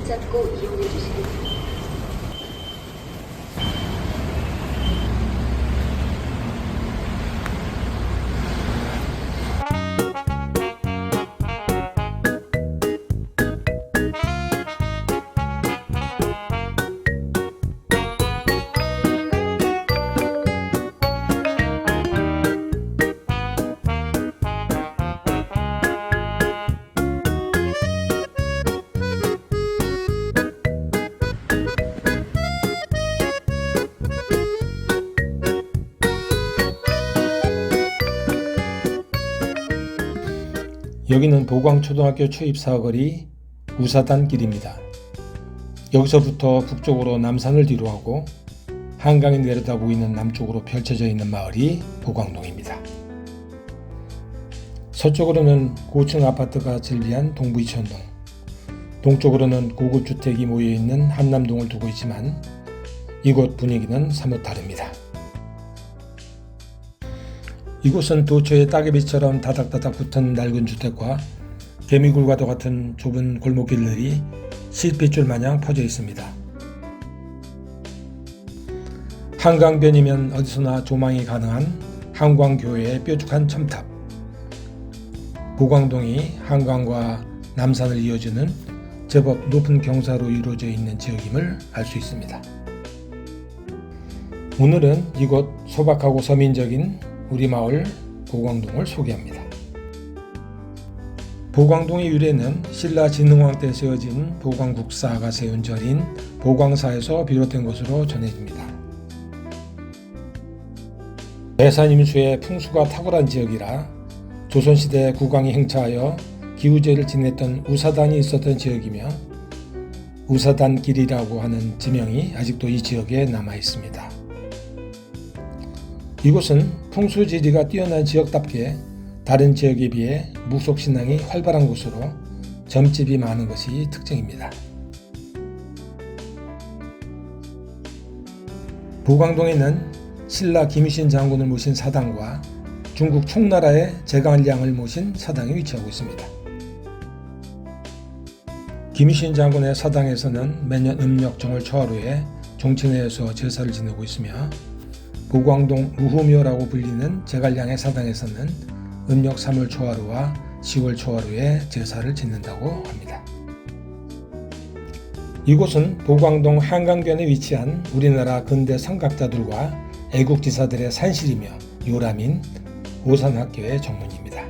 붙잡고 이용해 주시기 바랍니다. 여기는 보광초등학교 초입사거리 우사단길입니다. 여기서부터 북쪽으로 남산을 뒤로하고 한강이 내려다 보이는 남쪽으로 펼쳐져 있는 마을이 보광동입니다. 서쪽으로는 고층 아파트가 즐비한 동부이천동, 동쪽으로는 고급 주택이 모여있는 한남동을 두고 있지만 이곳 분위기는 사뭇 다릅니다. 이곳은 도처에 따개비처럼 다닥다닥 붙은 낡은 주택과 개미굴과도 같은 좁은 골목길들이 실핏줄 마냥 퍼져 있습니다. 한강변이면 어디서나 조망이 가능한 한광교회의 뾰족한 첨탑, 보광동이 한강과 남산을 이어주는 제법 높은 경사로 이루어져 있는 지역임을 알 수 있습니다. 오늘은 이곳 소박하고 서민적인 우리 마을 보광동을 소개합니다. 보광동의 유래는 신라 진흥왕 때 세워진 보광국사가 세운 절인 보광사에서 비롯된 것으로 전해집니다. 대산임수의 풍수가 탁월한 지역이라 조선시대 국왕이 행차하여 기우제를 지냈던 우사단이 있었던 지역이며 우사단길이라고 하는 지명이 아직도 이 지역에 남아 있습니다. 이곳은 풍수지리가 뛰어난 지역답게 다른 지역에 비해 묵속신앙이 활발한 곳으로 점집이 많은 것이 특징입니다. 보광동에는 신라 김유신 장군을 모신 사당과 중국 총나라의 제갈량을 모신 사당이 위치하고 있습니다. 김유신 장군의 사당에서는 매년 음력 정월 초하루에 종친회에서 제사를 지내고 있으며 보광동 무후묘라고 불리는 제갈량의 사당에서는 음력 3월 초하루와 10월 초하루에 제사를 지낸다고 합니다. 이곳은 보광동 한강변에 위치한 우리나라 근대 선각자들과 애국지사들의 산실이며 요람인 오산학교의 정문입니다.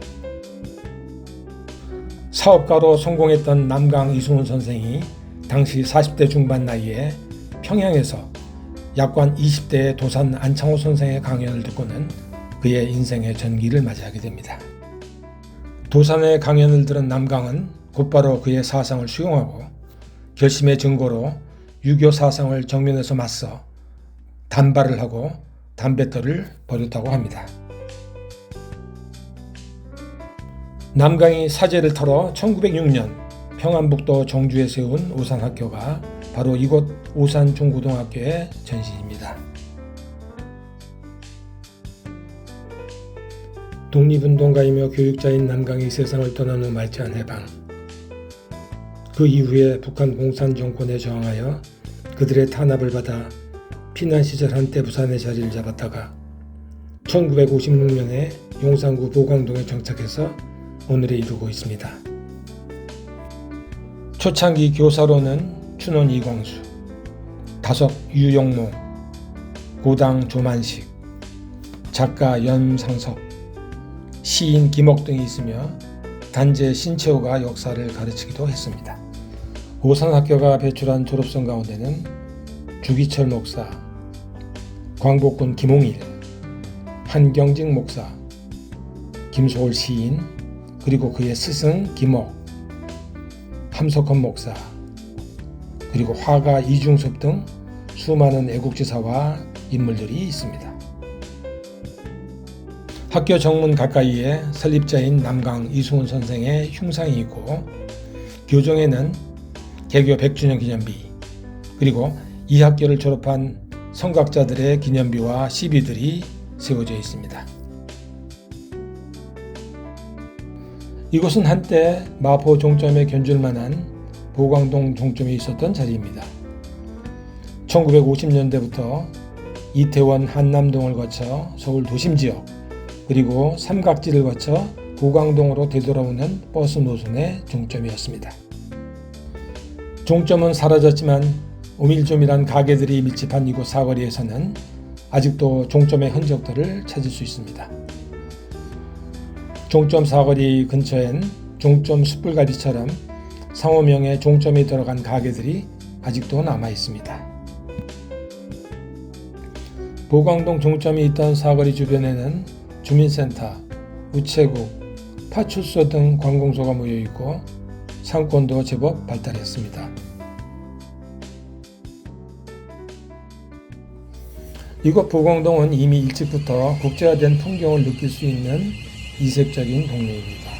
사업가로 성공했던 남강 이승훈 선생이 당시 40대 중반 나이에 평양에서 약관 20대의 도산 안창호 선생의 강연을 듣고는 그의 인생의 전기를 맞이하게 됩니다. 도산의 강연을 들은 남강은 곧바로 그의 사상을 수용하고 결심의 증거로 유교 사상을 정면에서 맞서 단발을 하고 담뱃돌을 버렸다고 합니다. 남강이 사제를 털어 1906년 평안북도 정주에 세운 오산학교가 바로 이곳 오산중고등학교의 전신입니다. 독립운동가이며 교육자인 남강이 세상을 떠난 후 말지한 해방. 그 이후에 북한 공산정권에 저항하여 그들의 탄압을 받아 피난 시절 한때 부산에 자리를 잡았다가 1956년에 용산구 보광동에 정착해서 오늘에 이르고 있습니다. 초창기 교사로는 춘원 이광수, 다석 유영모, 고당 조만식, 작가 연상섭, 시인 김옥 등이 있으며 단재 신채호가 역사를 가르치기도 했습니다. 오산학교가 배출한 졸업생 가운데는 주기철 목사, 광복군 김홍일, 한경직 목사, 김소월 시인, 그리고 그의 스승 김옥, 함석헌 목사, 그리고 화가 이중섭 등 수많은 애국지사와 인물들이 있습니다. 학교 정문 가까이에 설립자인 남강 이승훈 선생의 흉상이 있고 교정에는 개교 100주년 기념비 그리고 이 학교를 졸업한 성각자들의 기념비와 시비들이 세워져 있습니다. 이곳은 한때 마포 종점에 견줄만한 보광동 종점이 있었던 자리입니다. 1950년대부터 이태원 한남동을 거쳐 서울 도심지역 그리고 삼각지를 거쳐 보광동으로 되돌아오는 버스 노선의 종점이었습니다. 종점은 사라졌지만 오밀조밀한 가게들이 밀집한 이곳 사거리에서는 아직도 종점의 흔적들을 찾을 수 있습니다. 종점 사거리 근처엔 종점 숯불갈비처럼 상호명의 종점이 들어간 가게들이 아직도 남아 있습니다. 보광동 종점이 있던 사거리 주변에는 주민센터, 우체국, 파출소 등 관공서가 모여 있고 상권도 제법 발달했습니다. 이곳 보광동은 이미 일찍부터 국제화된 풍경을 느낄 수 있는 이색적인 동네입니다.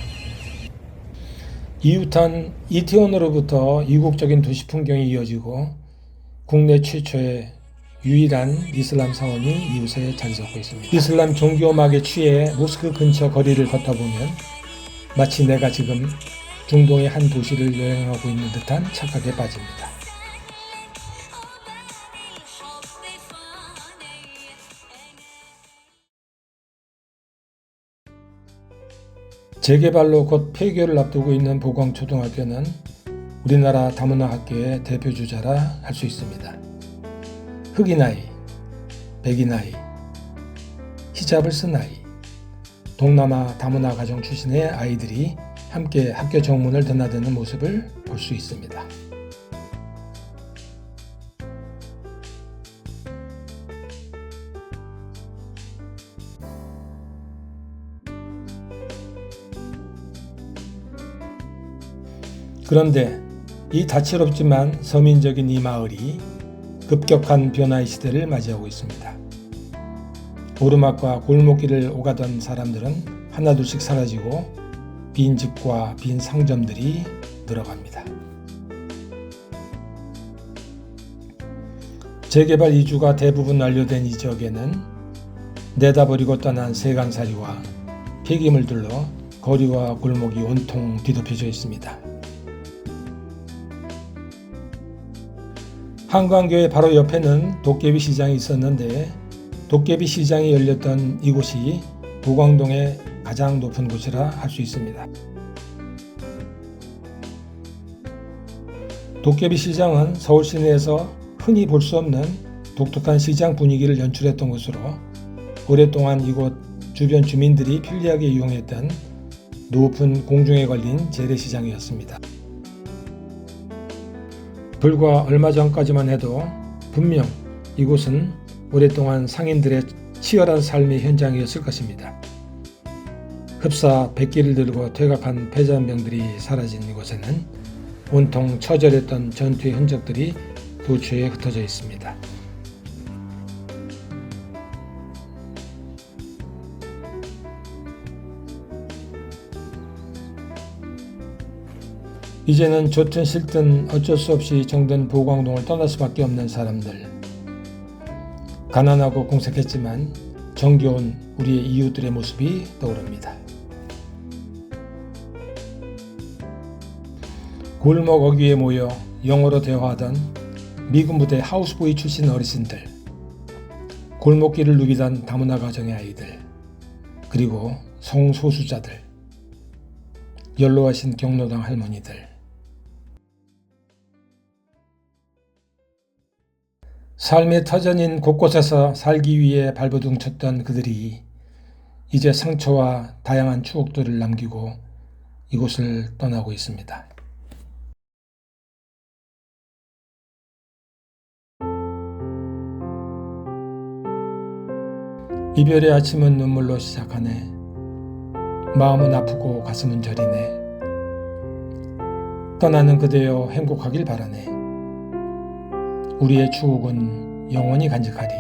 이웃한 이태원으로부터 이국적인 도시 풍경이 이어지고 국내 최초의 유일한 이슬람 사원이 이웃에 자리 잡고 있습니다. 이슬람 종교 음악에 취해 모스크 근처 거리를 걷다 보면 마치 내가 지금 중동의 한 도시를 여행하고 있는 듯한 착각에 빠집니다. 재개발로 곧 폐교를 앞두고 있는 보광초등학교는 우리나라 다문화학교의 대표주자라 할 수 있습니다. 흑인 아이, 백인 아이, 히잡을 쓴 아이, 동남아 다문화 가정 출신의 아이들이 함께 학교 정문을 드나드는 모습을 볼 수 있습니다. 그런데 이 다채롭지만 서민적인 이 마을이 급격한 변화의 시대를 맞이하고 있습니다. 오르막과 골목길을 오가던 사람들은 하나둘씩 사라지고 빈 집과 빈 상점들이 늘어갑니다. 재개발 이주가 대부분 완료된 이 지역에는 내다버리고 떠난 세간살이와 폐기물들로 거리와 골목이 온통 뒤덮여져 있습니다. 한강교회 바로 옆에는 도깨비 시장이 있었는데 도깨비 시장이 열렸던 이곳이 보광동의 가장 높은 곳이라 할 수 있습니다. 도깨비 시장은 서울 시내에서 흔히 볼 수 없는 독특한 시장 분위기를 연출했던 곳으로 오랫동안 이곳 주변 주민들이 편리하게 이용했던 높은 공중에 걸린 재래시장이었습니다. 불과 얼마 전까지만 해도 분명 이곳은 오랫동안 상인들의 치열한 삶의 현장이었을 것입니다. 흡사 백기를 들고 퇴각한 패잔병들이 사라진 이곳에는 온통 처절했던 전투의 흔적들이 도처에 흩어져 있습니다. 이제는 좋든 싫든 어쩔 수 없이 정든 보광동을 떠날 수밖에 없는 사람들. 가난하고 공색했지만 정겨운 우리의 이웃들의 모습이 떠오릅니다. 골목 어귀에 모여 영어로 대화하던 미군 부대 하우스보이 출신 어르신들, 골목길을 누비던 다문화 가정의 아이들, 그리고 성소수자들, 연로하신 경로당 할머니들. 삶의 터전인 곳곳에서 살기 위해 발버둥 쳤던 그들이 이제 상처와 다양한 추억들을 남기고 이곳을 떠나고 있습니다. 이별의 아침은 눈물로 시작하네. 마음은 아프고 가슴은 저리네. 떠나는 그대여 행복하길 바라네. 우리의 추억은 영원히 간직하리.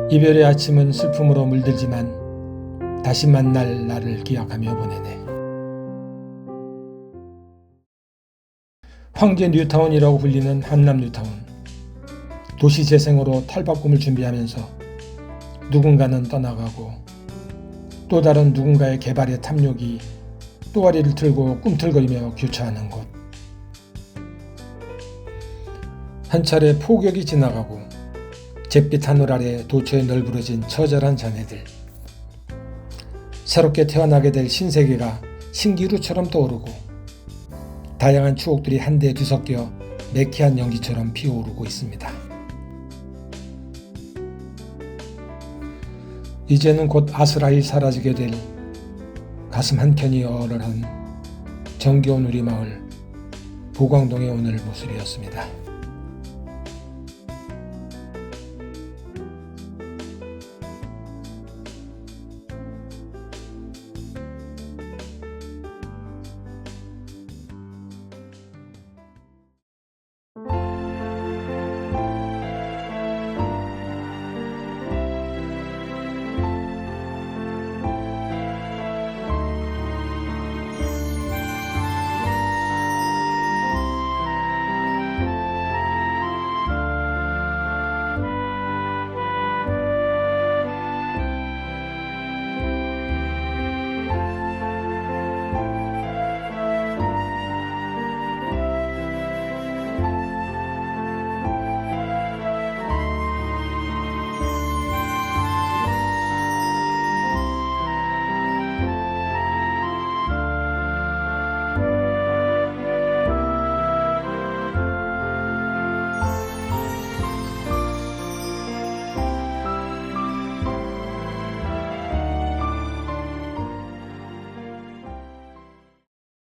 이별의 아침은 슬픔으로 물들지만 다시 만날 날을 기약하며 보내네. 황제 뉴타운이라고 불리는 한남 뉴타운. 도시 재생으로 탈바꿈을 준비하면서 누군가는 떠나가고 또 다른 누군가의 개발의 탐욕이 또아리를 틀고 꿈틀거리며 교차하는 곳. 한 차례 폭격이 지나가고 잿빛 하늘 아래 도처에 널브러진 처절한 잔해들. 새롭게 태어나게 될 신세계가 신기루처럼 떠오르고 다양한 추억들이 한데 뒤섞여 매캐한 연기처럼 피어오르고 있습니다. 이제는 곧 아스라이 사라지게 될 가슴 한켠이 얼얼한 정겨운 우리 마을 보광동의 오늘 모습이었습니다.